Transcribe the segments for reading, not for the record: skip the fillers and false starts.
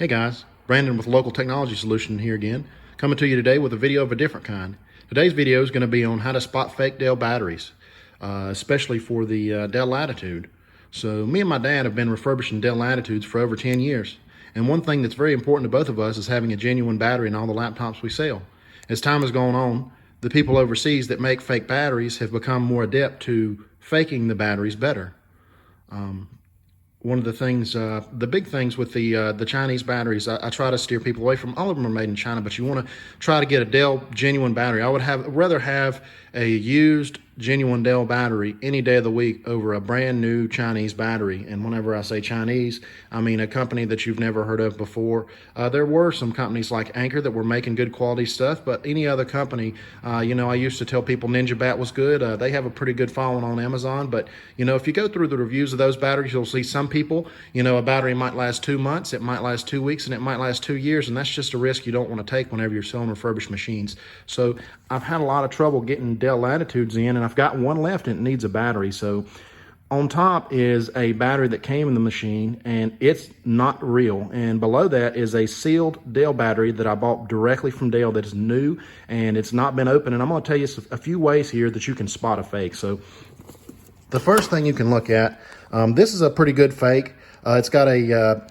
Hey guys, Brandon with Local Technology Solution here again, coming to you today with a video of a different kind. Today's video is going to be on how to spot fake Dell batteries, especially for the Dell Latitude. So me and my dad have been refurbishing Dell Latitudes for over 10 years. And one thing that's very important to both of us is having a genuine battery in all the laptops we sell. As time has gone on, the people overseas that make fake batteries have become more adept to faking the batteries better. One of the things, the big things with the Chinese batteries, I try to steer people away from. All of them are made in China, but you want to try to get a Dell genuine battery. I would rather have a used genuine Dell battery any day of the week over a brand new Chinese battery. And whenever I say Chinese, I mean a company that you've never heard of before. There were some companies like Anker that were making good quality stuff, but any other company, I used to tell people Ninja Bat was good. They have a pretty good following on Amazon, but if you go through the reviews of those batteries, you'll see some people, a battery might last 2 months, it might last 2 weeks, and it might last 2 years, and that's just a risk you don't want to take whenever you're selling refurbished machines. So I've had a lot of trouble getting Dell Latitudes in, and I've got one left and it needs a battery. So on top is a battery that came in the machine and it's not real. And below that is a sealed Dell battery that I bought directly from Dell that is new and it's not been opened. And I'm going to tell you a few ways here that you can spot a fake. So the first thing you can look at, this is a pretty good fake. It's got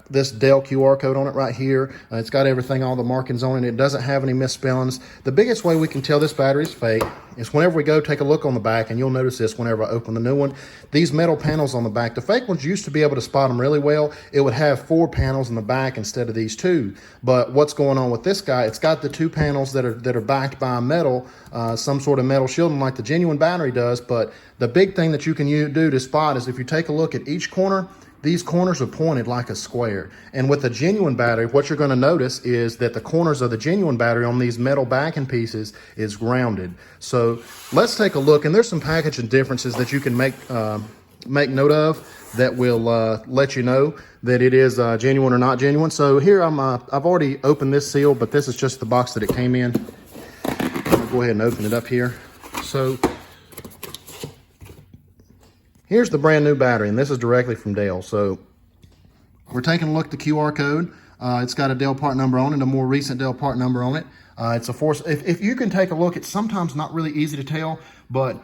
this Dell QR code on it right here. It's got everything, all the markings on it. It doesn't have any misspellings. The biggest way we can tell this battery is fake is whenever we go take a look on the back, and you'll notice this whenever I open the new one, these metal panels on the back, the fake ones used to be able to spot them really well. It would have 4 panels in the back instead of these 2. But what's going on with this guy, it's got the 2 panels that are backed by a metal, some sort of metal shielding like the genuine battery does. But the big thing that you can do to spot is if you take a look at each corner, these corners are pointed like a square. And with a genuine battery, what you're going to notice is that the corners of the genuine battery on these metal backing pieces is grounded. So let's take a look, and there's some packaging differences that you can make note of that will let you know that it is genuine or not genuine. So here I've already opened this seal, but this is just the box that it came in. I'm going to go ahead and open it up here. So here's the brand new battery, and this is directly from Dell. So we're taking a look at the QR code. It's got a Dell part number on it, a more recent Dell part number on it. It's a force. If you can take a look, it's sometimes not really easy to tell, but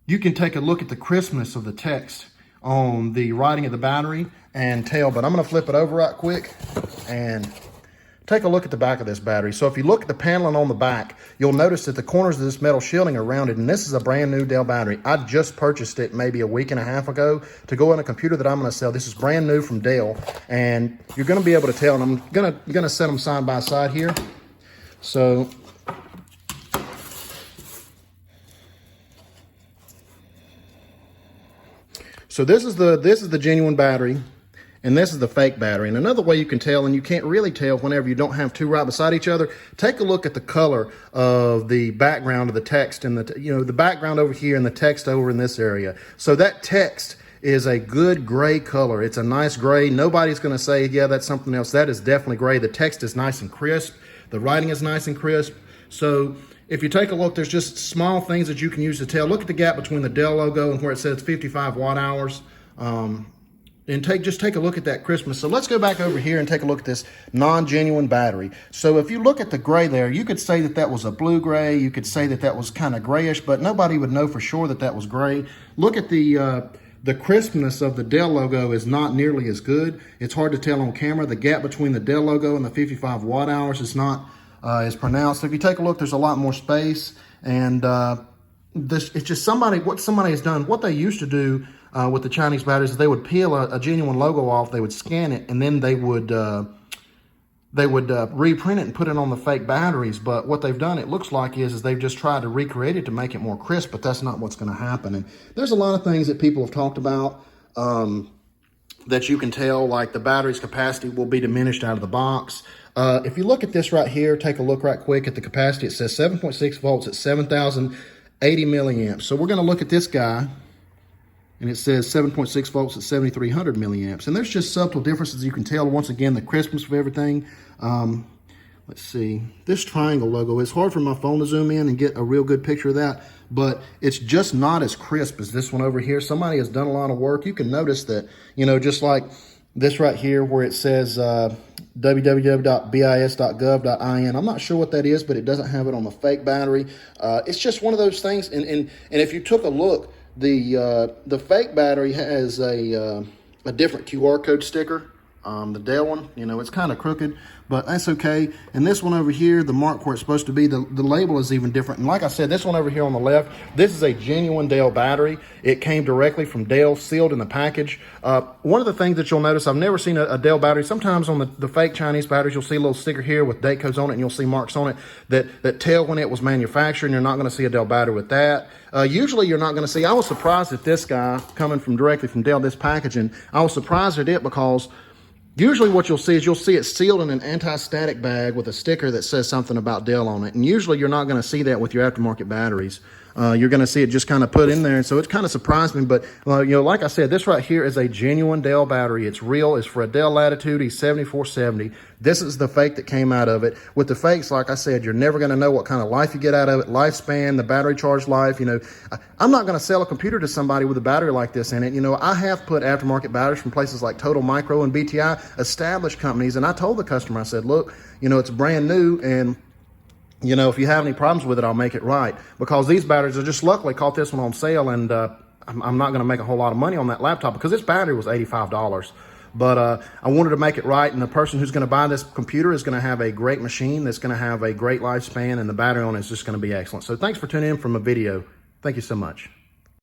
you can take a look at the crispness of the text on the writing of the battery and tell. But I'm going to flip it over right quick and take a look at the back of this battery. So if you look at the paneling on the back, you'll notice that the corners of this metal shielding are rounded, and this is a brand new Dell battery. I just purchased it maybe a week and a half ago to go on a computer that I'm going to sell. This is brand new from Dell, and you're going to be able to tell, and I'm going to set them side by side here. So this is the genuine battery. And this is the fake battery. And another way you can tell, and you can't really tell whenever you don't have 2 right beside each other, take a look at the color of the background of the text and the background over here and the text over in this area. So that text is a good gray color. It's a nice gray. Nobody's going to say, yeah, that's something else. That is definitely gray. The text is nice and crisp. The writing is nice and crisp. So if you take a look, there's just small things that you can use to tell. Look at the gap between the Dell logo and where it says 55 watt hours. And just take a look at that crispness. So let's go back over here and take a look at this non-genuine battery. So if you look at the gray there, you could say that that was a blue gray. You could say that that was kind of grayish, but nobody would know for sure that that was gray. Look at the crispness of the Dell logo is not nearly as good. It's hard to tell on camera. The gap between the Dell logo and the 55 watt hours is not as pronounced. If you take a look, there's a lot more space, and it's just what somebody has done. What they used to do with the Chinese batteries is they would peel a genuine logo off, they would scan it, and then they would reprint it and put it on the fake batteries. But what they've done, it looks like, is they've just tried to recreate it to make it more crisp, but that's not what's going to happen. And there's a lot of things that people have talked about that you can tell, like the battery's capacity will be diminished out of the box. If you look at this right here, take a look right quick at the capacity. It says 7.6 volts at 7,080 milliamps. So we're going to look at this guy, and it says 7.6 volts at 7,300 milliamps. And there's just subtle differences you can tell. Once again, the crispness of everything. Let's see. This triangle logo, it's hard for my phone to zoom in and get a real good picture of that, but it's just not as crisp as this one over here. Somebody has done a lot of work. You can notice that, just like this right here where it says www.bis.gov.in. I'm not sure what that is, but it doesn't have it on the fake battery. It's just one of those things. And if you took a look, the fake battery has a different QR code sticker. The Dell one, you know, it's kind of crooked, but that's okay. And this one over here, the mark where it's supposed to be, the label is even different. And like I said, this one over here on the left, this is a genuine Dell battery. It came directly from Dell, sealed in the package. One of the things that you'll notice, I've never seen a Dell battery. Sometimes on the fake Chinese batteries, you'll see a little sticker here with date codes on it, and you'll see marks on it that tell when it was manufactured, and you're not going to see a Dell battery with that. Usually you're not going to see. I was surprised at this guy coming from directly from Dell, this packaging. I was surprised at it because usually what you'll see is you'll see it sealed in an anti-static bag with a sticker that says something about Dell on it. And usually you're not going to see that with your aftermarket batteries. You're going to see it just kind of put in there. And so it kind of surprised me. But, you know, like I said, this right here is a genuine Dell battery. It's real. It's for a Dell Latitude E7470. This is the fake that came out of it. With the fakes, like I said, you're never going to know what kind of life you get out of it, lifespan, the battery charge life. You know, I'm not going to sell a computer to somebody with a battery like this in it. You know, I have put aftermarket batteries from places like Total Micro and BTI, established companies, and I told the customer, I said, look, you know, it's brand new, and you know, if you have any problems with it, I'll make it right. Because these batteries, I just luckily caught this one on sale, and I'm not going to make a whole lot of money on that laptop because this battery was $85. But I wanted to make it right, and the person who's going to buy this computer is going to have a great machine that's going to have a great lifespan, and the battery on it is just going to be excellent. So thanks for tuning in from a video. Thank you so much.